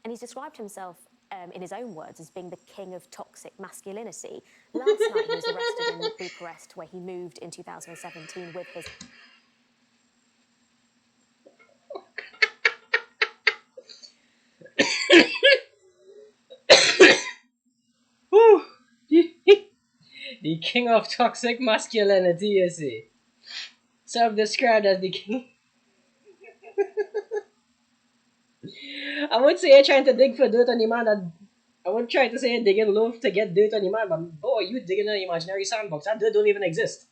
and he's described himself, in his own words, as being the king of toxic masculinity. Last night he was arrested in Bucharest, where he moved in 2017 with his... Whew. The king of toxic masculinity, you see. Self-described as the king. I would say you're trying to dig for dirt on the man that... I wouldn't try to say you're digging low to get dirt on the man, but boy, you digging in an imaginary sandbox. That dirt don't even exist.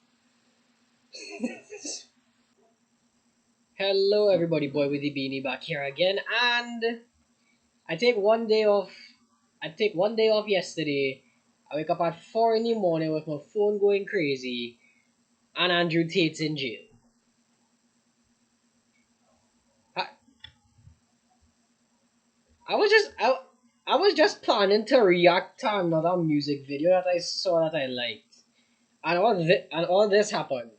Hello everybody, boy with the beanie back here again, and I take one day off yesterday. I wake up at 4 in the morning with my phone going crazy, and Andrew Tate's in jail. I was just planning to react to another music video that I saw that I liked, and all this happened.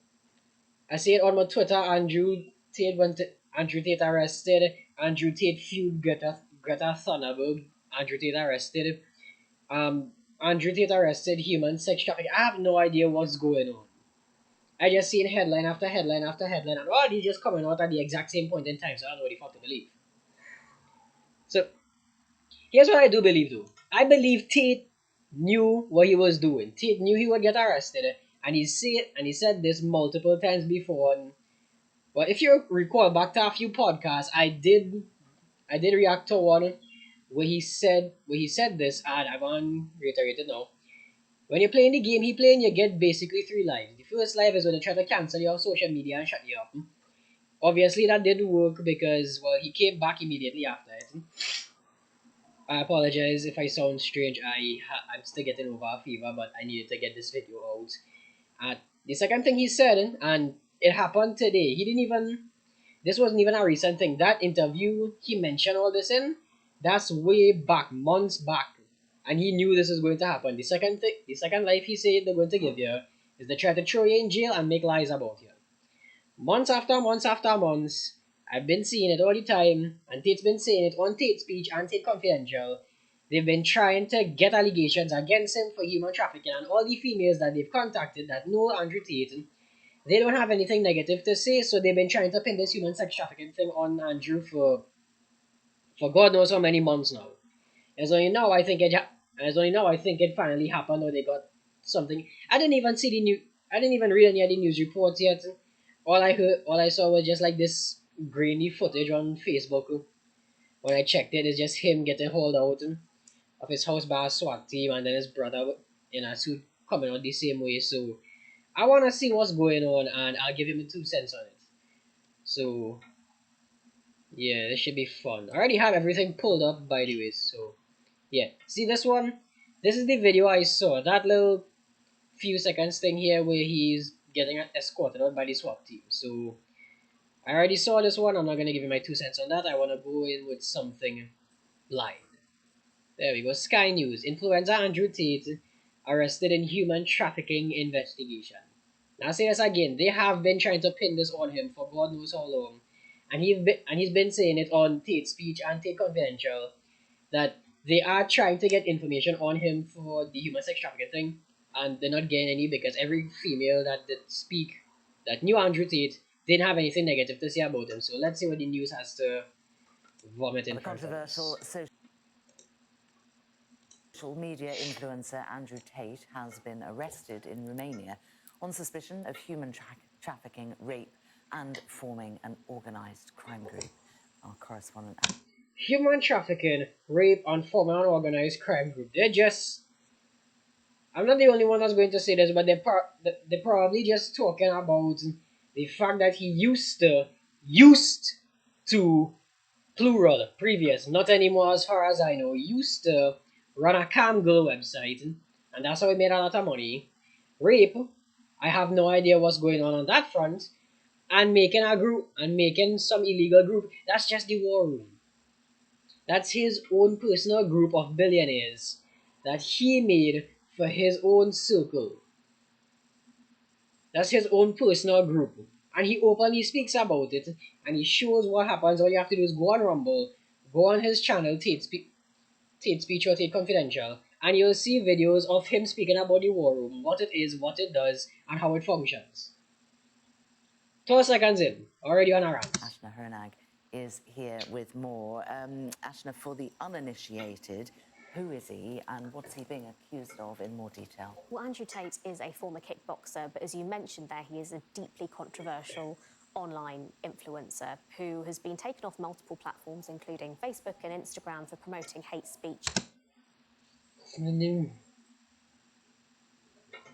I see it on my Twitter. Andrew Tate arrested. Andrew Tate feud Greta Thunberg. Andrew Tate arrested. Andrew Tate arrested. Human sex trafficking. I have no idea what's going on. I just seen headline after headline after headline, and all these just coming out at the exact same point in time. So I don't know what the fuck to believe. So here's what I do believe though. I believe Tate knew what he was doing. Tate knew he would get arrested, and he said this multiple times before. But if you recall back to a few podcasts, I did react to one where he said this, and I'm gonna reiterate it now. When you're playing the game he playing, you get basically 3 lives. The first life is when they try to cancel you off social media and shut you up. Obviously that didn't work because, well, he came back immediately after it. I apologize if I sound strange. I'm still getting over a fever, but I needed to get this video out. The second thing he said, and it happened today, this wasn't even a recent thing. That interview he mentioned all this in, that's way back, months back. And he knew this was going to happen. The second life he said they're going to give you is they try to throw you in jail and make lies about you. Months after months after months, I've been seeing it all the time, and Tate's been saying it on Tate Speech and Tate Confidential. They've been trying to get allegations against him for human trafficking, and all the females that they've contacted that know Andrew Tate, they don't have anything negative to say, so they've been trying to pin this human sex trafficking thing on Andrew for God knows how many months now. As only now I think it finally happened, or they got something. I didn't even read any of the news reports yet. All I saw was just like this grainy footage on Facebook. When I checked it, it's just him getting hauled out of his house by a SWAT team, and then his brother in a suit coming out the same way. So I want to see what's going on, and I'll give him 2 cents on it. So yeah, this should be fun. I already have everything pulled up, by the way. So yeah, see this one? This is the video I saw. That little few seconds thing here where he's getting escorted out by the SWAT team. So I already saw this one. I'm not gonna give you my 2 cents on that. I wanna go in with something blind. There we go. Sky News. Influencer Andrew Tate arrested in human trafficking investigation. Now I say this again. They have been trying to pin this on him for God knows how long, and he's been saying it on Tate Speech and Tate Confidential that they are trying to get information on him for the human sex trafficking thing, and they're not getting any because every female that did speak that knew Andrew Tate didn't have anything negative to say about him. So let's see what the news has to vomit in front of us. Social media influencer Andrew Tate has been arrested in Romania on suspicion of human trafficking, rape, and forming an organized crime group. Our correspondent. Human trafficking, rape, and forming an organized crime group. I'm not the only one that's going to say this, but they're probably just talking about the fact that he used to, plural, previous, not anymore as far as I know, used to run a cam girl website, and that's how he made a lot of money. Rape, I have no idea what's going on that front, and making a group, and making some illegal group, that's just the war room. That's his own personal group of billionaires that he made for his own circle. That's his own personal group. And he openly speaks about it, and he shows what happens. All you have to do is go on Rumble, go on his channel, Tate Speech or Tate Confidential, and you'll see videos of him speaking about the war room, what it is, what it does, and how it functions. 12 seconds in, already on a rant. Ashna Hernag is here with more. Ashna, for the uninitiated, who is he and what's he being accused of in more detail? Well, Andrew Tate is a former kickboxer, but as you mentioned there, he is a deeply controversial online influencer who has been taken off multiple platforms, including Facebook and Instagram, for promoting hate speech.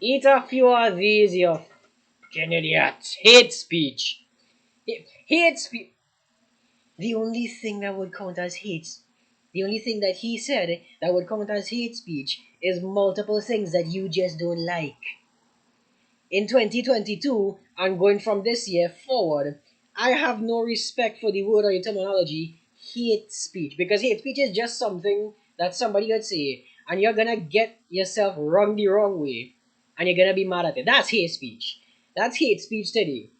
Eat a few of these, you fucking idiots. Hate speech. Hate speech. The only thing that would count as the only thing that he said that would count as hate speech is multiple things that you just don't like. In 2022, and going from this year forward, I have no respect for the word or the terminology hate speech, because hate speech is just something that somebody would say, and you're gonna get yourself wrong the wrong way, and you're gonna be mad at it. That's hate speech. That's hate speech today.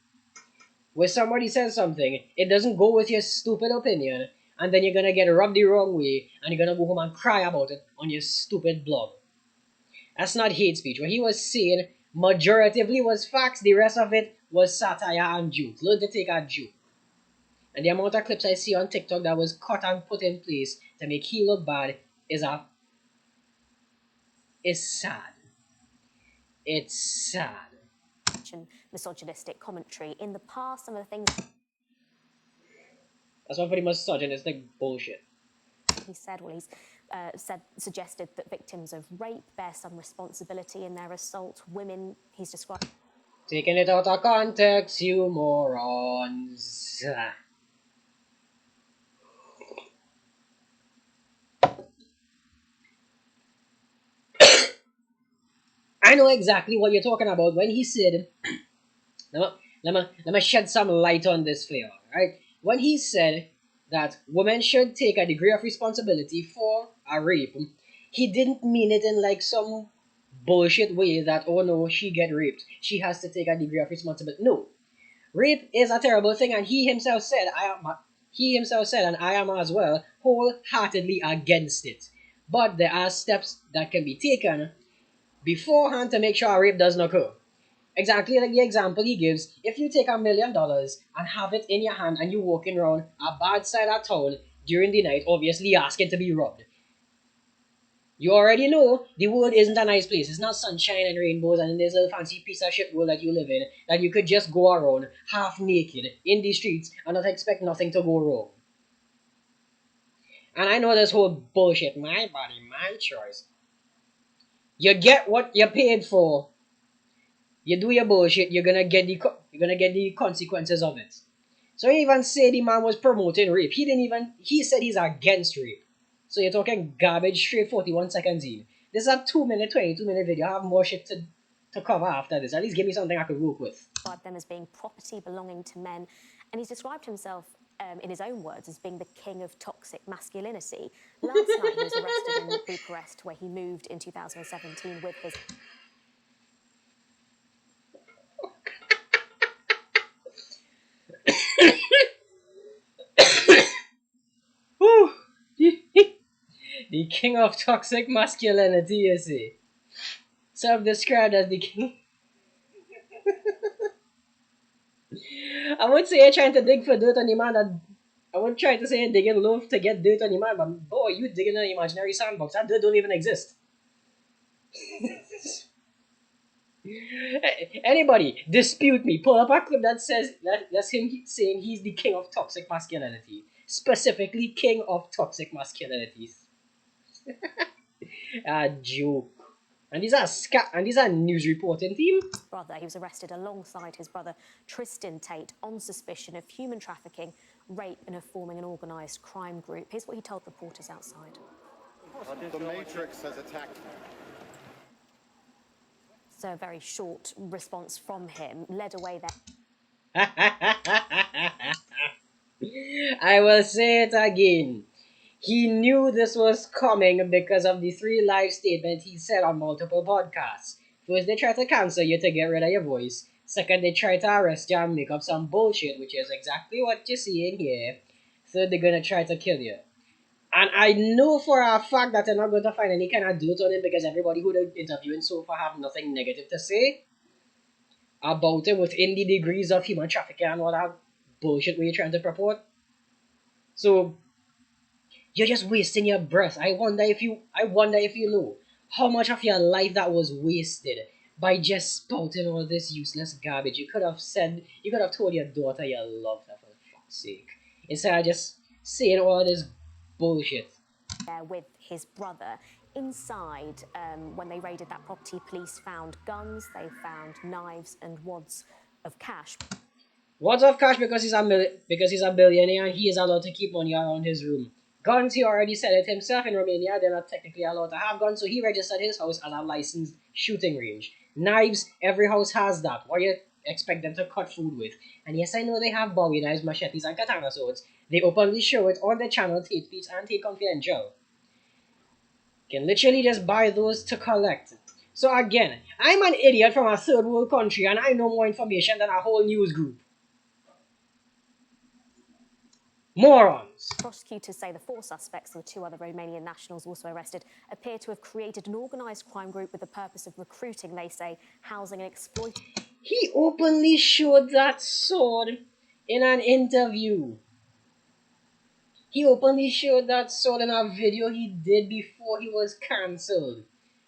Where somebody says something, it doesn't go with your stupid opinion, and then you're gonna get rubbed the wrong way, and you're gonna go home and cry about it on your stupid blog. That's not hate speech. What he was saying majoritively was facts, the rest of it was satire and jokes. Learn to take a joke. And the amount of clips I see on TikTok that was cut and put in place to make he look bad is sad. It's sad. Misogynistic commentary. In the past, some of the things That's not pretty misogynistic bullshit. he said, well, he's suggested that victims of rape bear some responsibility in their assault. Women, he's described. Taking it out of context, you morons. I know exactly what you're talking about when he said, let me shed some light on this flavor, right? When he said that women should take a degree of responsibility for a rape, he didn't mean it in like some bullshit way that, oh no, she get raped, she has to take a degree of responsibility. No. Rape is a terrible thing, and he himself said, and I am as well, wholeheartedly against it. But there are steps that can be taken beforehand to make sure a rape doesn't occur. Exactly like the example he gives, if you take $1 million and have it in your hand and you're walking around a bad side of town during the night, obviously asking to be robbed. You already know the world isn't a nice place. It's not sunshine and rainbows and in this little fancy piece of shit world that you live in, that you could just go around half naked in the streets and not expect nothing to go wrong. And I know this whole bullshit, my body, my choice. You get what you paid for. You do your bullshit, you're gonna get the consequences of it. So he even said the man was promoting rape. He said he's against rape. So you're talking garbage straight 41 seconds in. This is a 2-minute, 22-minute video. I have more shit to cover after this. At least give me something I could work with. Described them as being property belonging to men, and he's described himself, in his own words, as being the king of toxic masculinity. Last night he was arrested in Bucharest, where he moved in 2017 with his... The king of toxic masculinity, you see. Self-described as the king. I would say you're trying to dig for dirt on the man. I wouldn't try to say you're digging low to get dirt on the man, but boy, you digging an imaginary sandbox. That dirt don't even exist. Anybody dispute me? Pull up a clip that says that's him saying he's the king of toxic masculinity. Specifically, king of toxic masculinity. A joke. And these are news reporting team. Brother, he was arrested alongside his brother Tristan Tate on suspicion of human trafficking, rape, and of forming an organised crime group. Here's what he told reporters outside. The Matrix has attacked me. So a very short response from him led away there. I will say it again. He knew this was coming because of the 3 live statements he said on multiple podcasts. First, they try to cancel you to get rid of your voice. Second, they try to arrest you and make up some bullshit, which is exactly what you're seeing here. Third, they're gonna try to kill you. And I know for a fact that they're not going to find any kind of dirt on him because everybody who they're interviewing so far have nothing negative to say about him within the degrees of human trafficking and all that bullshit we're trying to purport. So you're just wasting your breath. I wonder if you know how much of your life that was wasted by just spouting all this useless garbage. You could have told your daughter you loved her for fuck's sake. Instead of just saying all this bullshit. With his brother. Inside, when they raided that property, police found guns, they found knives and wads of cash. Wads of cash because he's a billionaire and he is allowed to keep money around his room. Guns, he already said it himself. In Romania, they're not technically allowed to have guns, so he registered his house as a licensed shooting range. Knives, every house has that. What do you expect them to cut food with? And yes, I know they have Bowie knives, machetes, and katana swords. They openly show it on their channel, Tate Speaks and Tate Confidential. You can literally just buy those to collect. So again, I'm an idiot from a third world country and I know more information than a whole news group. Morons. Prosecutors say the 4 suspects and the 2 other Romanian nationals also arrested appear to have created an organised crime group with the purpose of recruiting, they say, housing and exploiting. He openly showed that sword in an interview. He openly showed that sword in a video he did before he was cancelled.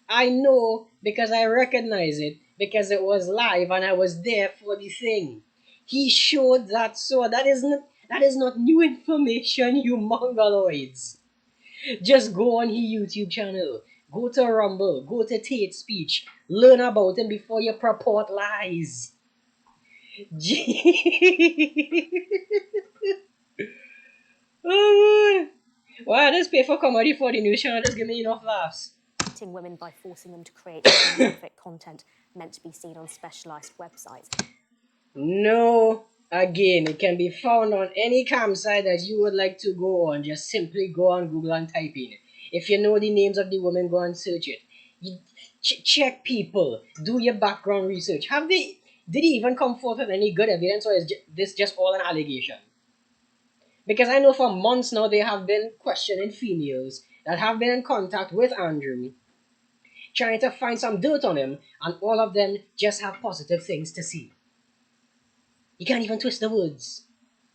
I know because I recognize it because it was live and I was there for the thing. He showed that sword. That is not new information, you mongoloids. Just go on his YouTube channel. Go to Rumble. Go to Tate Speech. Learn about him before you purport lies. Oh, wow, this pay for comedy for the news channel just give me enough laughs. Women by forcing them to create pornographic content meant to be seen on specialised websites. No, again, it can be found on any campsite that you would like to go on. Just simply go on Google and type in. If you know the names of the women, go and search it. Check people. Do your background research. Did he even come forth with any good evidence, or is this just all an allegation? Because I know for months now they have been questioning females that have been in contact with Andrew, trying to find some dirt on him, and all of them just have positive things to see. You can't even twist the words.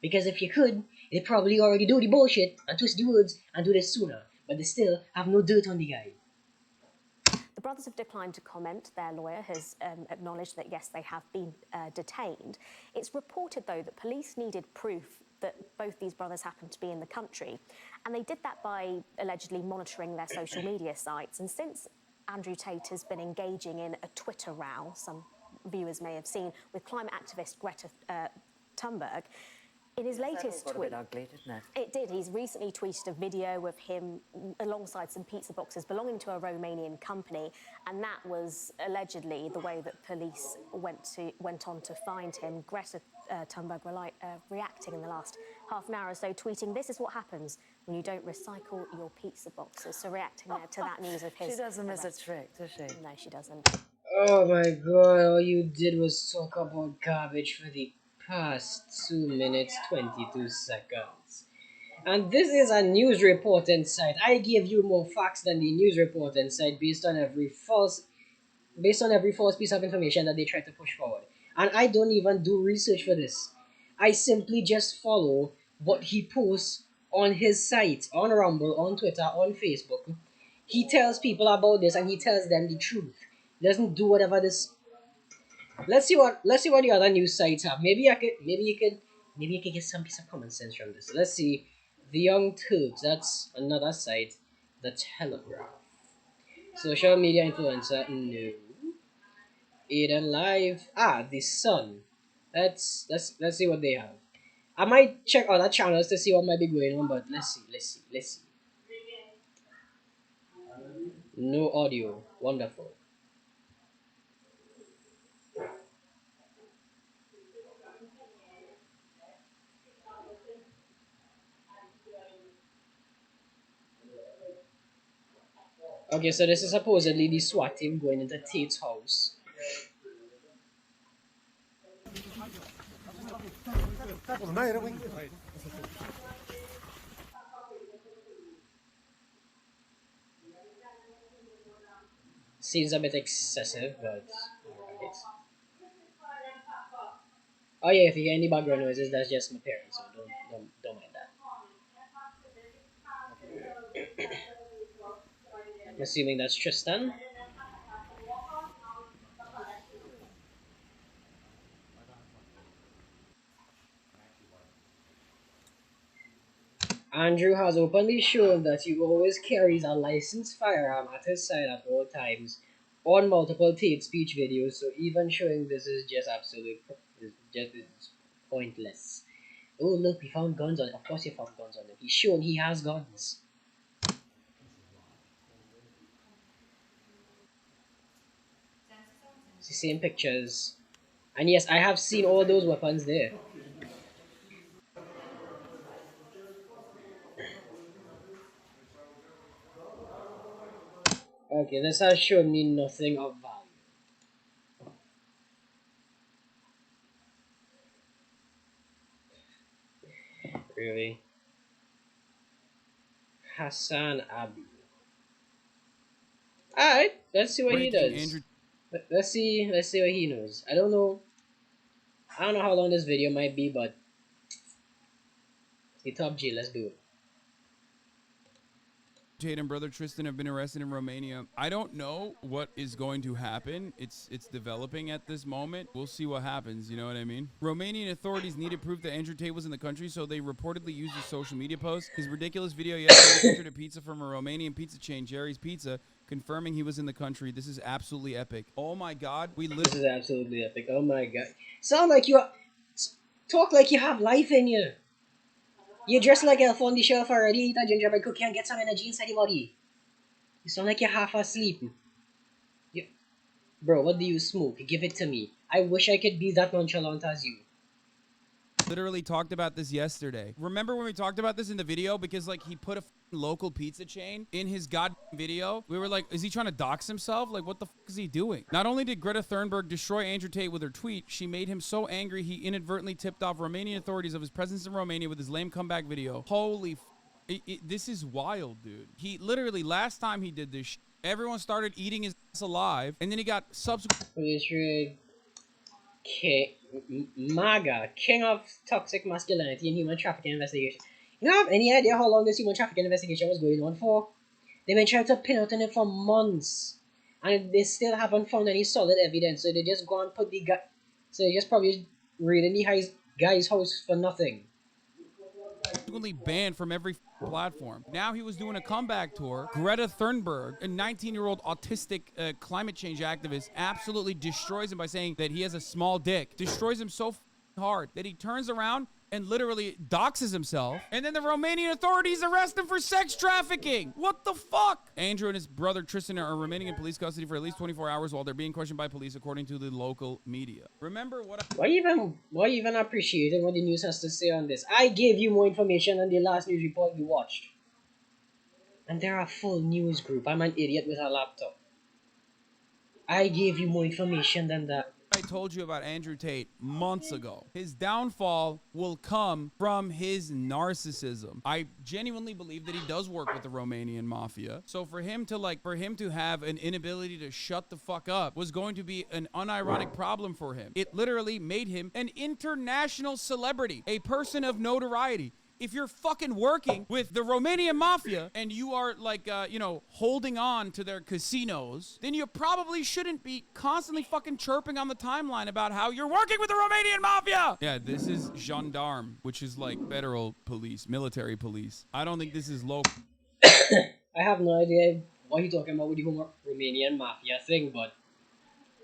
Because if you could, they'd probably already do the bullshit and twist the words and do this sooner. But they still have no dirt on the guy. The brothers have declined to comment. Their lawyer has acknowledged that, yes, they have been detained. It's reported, though, that police needed proof that both these brothers happened to be in the country. And they did that by allegedly monitoring their social media sites. And since Andrew Tate has been engaging in a Twitter row, some viewers may have seen, with climate activist Greta Thunberg, in his latest tweet, ugly, didn't it? It did. He's recently tweeted a video of him alongside some pizza boxes belonging to a Romanian company, and that was allegedly the way that police went on to find him. Greta Thunberg reacting in the last half an hour or so, tweeting, "This is what happens when you don't recycle your pizza boxes." So reacting there to that news of his She doesn't miss a arrest. trick, does she? No, she doesn't. Oh my god, all you did was talk about garbage for the past 2 minutes 22 seconds. And this is a news reporting site. I give you more facts than the news reporting site based on every false piece of information that they try to push forward. And I don't even do research for this. I simply just follow what he posts on his site, on Rumble, on Twitter, on Facebook. He tells people about this and he tells them the truth. He doesn't do whatever this. Let's see what the other news sites have. Maybe you could get some piece of common sense from this. Let's see. The Young Turks, that's another site. The Telegraph. Social media influencer, no. Aiden Live. The Sun. Let's see what they have. I might check other channels to see what might be going on, but let's see. No audio. Wonderful. Okay, so this is supposedly the SWAT team going into Tate's house. seems a bit excessive, but alright. Oh yeah, if you hear any background noises, that's just my parents, so don't mind that. I'm assuming that's Tristan. Andrew has openly shown that he always carries a licensed firearm at his side at all times on multiple Tate speech videos, so even showing this is just it's pointless. Oh look, we found guns on him. Of course you found guns on him. He's shown he has guns. It's the same pictures. And yes, I have seen all those weapons there. Okay, this has shown me nothing of value. Really? Hassan Abi. Alright, let's see what he does. Let's see what he knows. I don't know how long this video might be, but the top G, let's do it. Tate and brother Tristan have been arrested in Romania. I don't know what is going to happen. It's developing at this moment. We'll see what happens, you know what I mean? Romanian authorities needed proof that Andrew Tate was in the country, so they reportedly used his social media post. His ridiculous video yesterday featured a pizza from a Romanian pizza chain, Jerry's Pizza, confirming he was in the country. This is absolutely epic. Oh my god, This is absolutely epic. Oh my god. Talk like you have life in you. You dress like Elf on the Shelf already, eat a gingerbread cookie and get some energy inside your body. You sound like you're half asleep. Bro, what do you smoke? Give it to me. I wish I could be that nonchalant as you. literally talked about this yesterday. Remember when we talked about this in the video? Because like he put a local pizza chain in his goddamn video. We were like, is he trying to dox himself? Like, what the fuck is he doing? Not only did Greta Thunberg destroy Andrew Tate with her tweet, she made him so angry he inadvertently tipped off Romanian authorities of his presence in Romania with his lame comeback video. Holy this is wild, dude. He literally, last time he did this everyone started eating his ass alive, and then he got subsequent... MAGA, king of toxic masculinity and human trafficking investigation. You don't have any idea how long this human trafficking investigation was going on for? They've been trying to pin out on it for months, and they still haven't found any solid evidence, so they just go and put the guy... So they just probably raided the guy's house for nothing. Banned from every platform. Now he was doing a comeback tour. Greta Thunberg, a 19-year-old autistic climate change activist, absolutely destroys him by saying that he has a small dick. Destroys him so hard that he turns around and literally doxes himself, and then the Romanian authorities arrest him for sex trafficking. What the fuck? Andrew and his brother Tristan are remaining in police custody for at least 24 hours while they're being questioned by police, according to the local media. Remember what why even appreciating what the news has to say on this? I gave you more information than the last news report you watched. And they're a full news group. I'm an idiot with a laptop. I gave you more information than that. I told you about Andrew Tate months ago. His downfall will come from his narcissism. I genuinely believe that he does work with the Romanian mafia. So for him to have an inability to shut the fuck up was going to be an unironic problem for him. It literally made him an international celebrity, a person of notoriety. If you're fucking working with the Romanian mafia and you are like, holding on to their casinos, then you probably shouldn't be constantly fucking chirping on the timeline about how you're working with the Romanian mafia. Yeah, this is gendarme, which is like federal police, military police. I don't think this is local. I have no idea what you're talking about with the Romanian mafia thing, but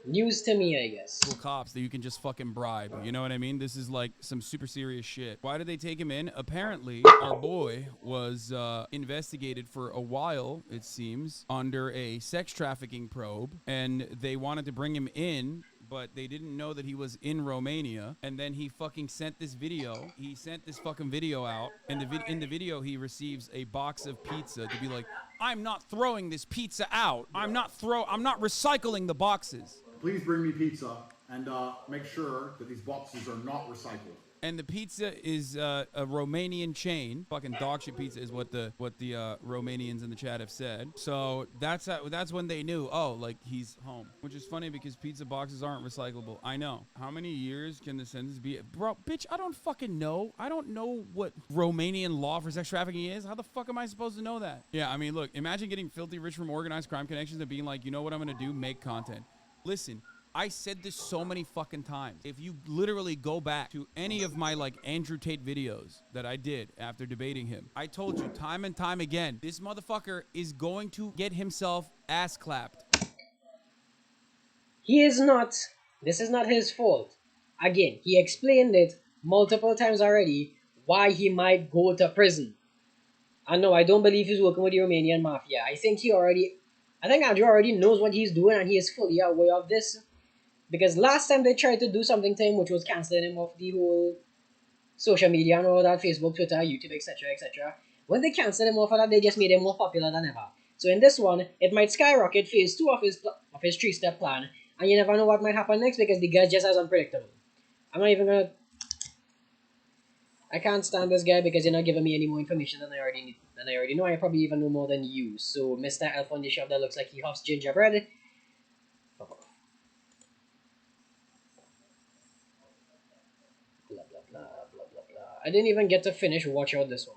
news to me, I guess. Cops that you can just fucking bribe. You know what I mean? This is like some super serious shit. Why did they take him in? Apparently, our boy was investigated for a while, it seems, under a sex trafficking probe, and they wanted to bring him in, but they didn't know that he was in Romania, and then he fucking sent this video. He sent this fucking video out, and in the video he receives a box of pizza to be like, I'm not throwing this pizza out. I'm not recycling the boxes. Please bring me pizza and make sure that these boxes are not recycled. And the pizza is a Romanian chain. Fucking dog shit pizza is what the Romanians in the chat have said. So that's when they knew, oh, like he's home. Which is funny because pizza boxes aren't recyclable. I know. How many years can the sentence be? Bro, bitch, I don't fucking know. I don't know what Romanian law for sex trafficking is. How the fuck am I supposed to know that? Yeah, I mean, look, imagine getting filthy rich from organized crime connections and being like, you know what I'm gonna do? Make content. Listen, I said this so many fucking times. If you literally go back to any of my like Andrew Tate videos that I did after debating him, I told you time and time again, this motherfucker is going to get himself ass clapped. He is not. This is not his fault. Again, he explained it multiple times already why he might go to prison. And no, I don't believe he's working with the Romanian mafia. I think Andrew already knows what he's doing and he is fully aware of this. Because last time they tried to do something to him, which was cancelling him off the whole social media and all that, Facebook, Twitter, YouTube, etc., etc. When they cancelled him off of that, they just made him more popular than ever. So in this one, it might skyrocket phase 2 of his 3-step plan, and you never know what might happen next because the guy's just as unpredictable. I can't stand this guy because you're not giving me any more information than I already know. I probably even know more than you. So Mr. Elf on the Shelf that looks like he huffs gingerbread. Fuck off. Blah blah blah blah blah blah. I didn't even get to finish watch out this one.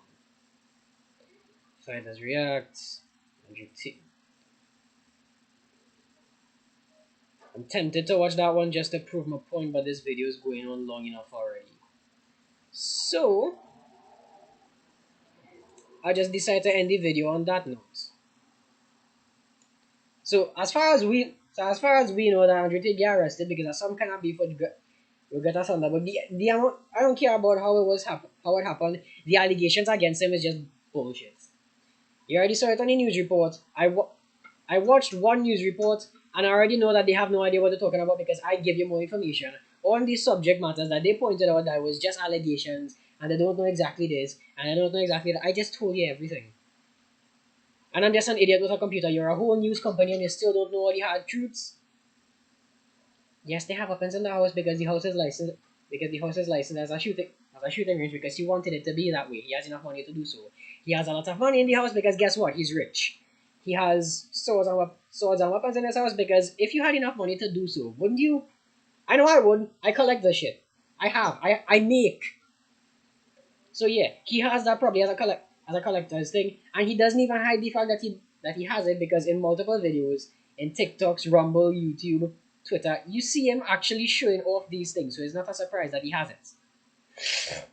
Fighters react. Andrew Tate. I'm tempted to watch that one just to prove my point, but this video is going on long enough already. So I just decided to end the video on that note. So as far as we know that Andrew Tate get arrested because of some kind of beef with Greta Thunberg, but the amount, I don't care about how it happened. The allegations against him is just bullshit. You already saw it on the news report. I watched one news report and I already know that they have no idea what they're talking about because I give you more information on these subject matters that they pointed out that was just allegations and they don't know exactly this and I don't know exactly that. I just told you everything. And I'm just an idiot with a computer. You're a whole news company and you still don't know all the hard truths. Yes, they have weapons in the house because the house is licensed. Because the house is licensed as a shooting range because he wanted it to be that way. He has enough money to do so. He has a lot of money in the house because guess what? He's rich. He has swords and weapons in his house because if you had enough money to do so, wouldn't you? I know I would. I collect the shit. I make. So yeah, he has that probably as a collector's thing, and he doesn't even hide the fact that he has it because in multiple videos, in TikToks, Rumble, YouTube, Twitter, you see him actually showing off these things. So it's not a surprise that he has it.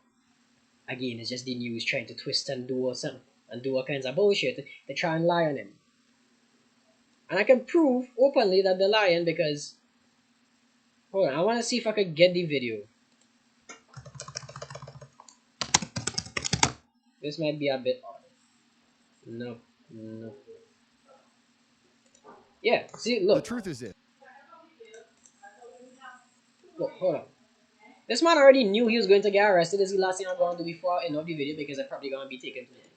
Again, it's just the news trying to twist and do all kinds of bullshit to try and lie on him. And I can prove openly that they're lying because hold on, I want to see if I could get the video. This might be a bit odd. No. Yeah, see, look. The truth is this. Look, hold on. This man already knew he was going to get arrested. This is the last thing I'm going to do before I end up the video because I'm probably going to be taken to it.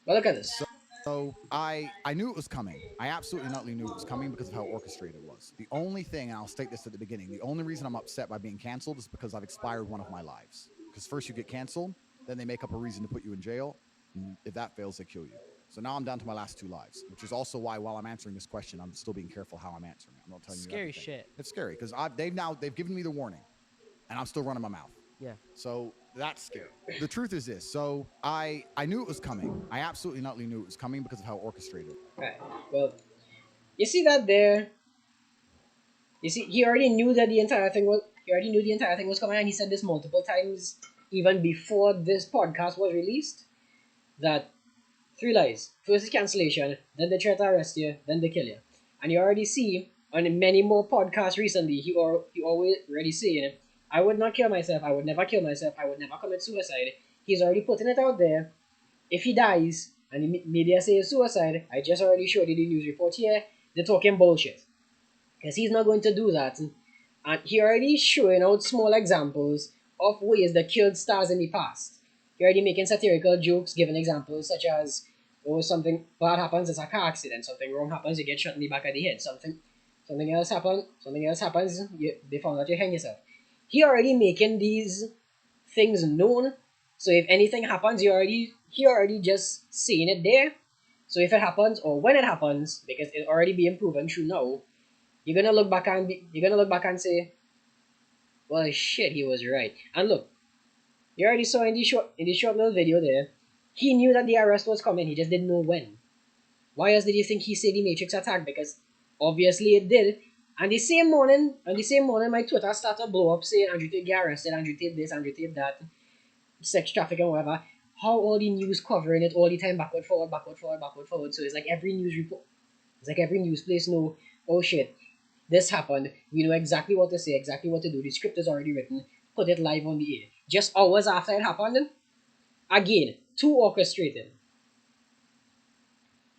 But look at this. So I knew it was coming. I absolutely not knew it was coming because of how orchestrated it was. The only thing, and I'll state this at the beginning, the only reason I'm upset by being canceled is because I've expired one of my lives. Because first you get canceled, then they make up a reason to put you in jail. And if that fails, they kill you. So now I'm down to my last 2 lives, which is also why while I'm answering this question, I'm still being careful how I'm answering it. I'm not telling you Scary everything. shit. It's scary because they've given me the warning and I'm still running my mouth. Yeah. So that's scary. The truth is this. So I knew it was coming. I absolutely not knew it was coming because of how orchestrated. Right. Well, you see that there. You see, he already knew that the entire thing was coming, and he said this multiple times, even before this podcast was released. That 3 lies. First is cancellation, then they try to arrest you, then they kill you. And you already see on many more podcasts recently, he already saying, I would not kill myself, I would never kill myself, I would never commit suicide. He's already putting it out there. If he dies, and the media says suicide, I just already showed you the news report here, they're talking bullshit. Because he's not going to do that. And he already showing out small examples of ways that killed stars in the past. He already making satirical jokes, giving examples such as, oh, something bad happens, it's a car accident, something wrong happens, you get shot in the back of the head, something else happens, they found out you hang yourself. He already making these things known. So if anything happens, he already just saying it there. So if it happens or when it happens, because it's already being proven true now, you're gonna look back and say, well, shit, he was right. And look, you already saw in the short little video there, he knew that the arrest was coming. He just didn't know when. Why else did you think he said the Matrix attack? Because obviously it did. And the same morning, my Twitter started to blow up saying Andrew Tate get arrested, Andrew Tate this, Andrew Tate that, sex trafficking, whatever. How all the news covering it all the time, backward, forward, backward, forward, backward, forward. So it's like every news report, it's like every news place know, oh shit, this happened. We know exactly what to say, exactly what to do. The script is already written. Put it live on the air. Just hours after it happened, again, too orchestrated.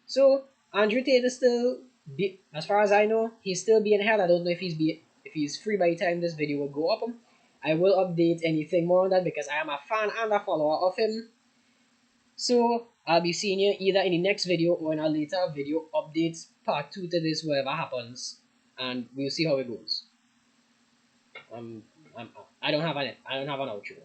So Andrew Tate is still, as far as I know, he's still being held. I don't know if he's free by the time this video will go up. I will update anything more on that because I am a fan and a follower of him. So I'll be seeing you either in the next video or in a later video updates part 2 to this, whatever happens, and we'll see how it goes. I don't have an outro.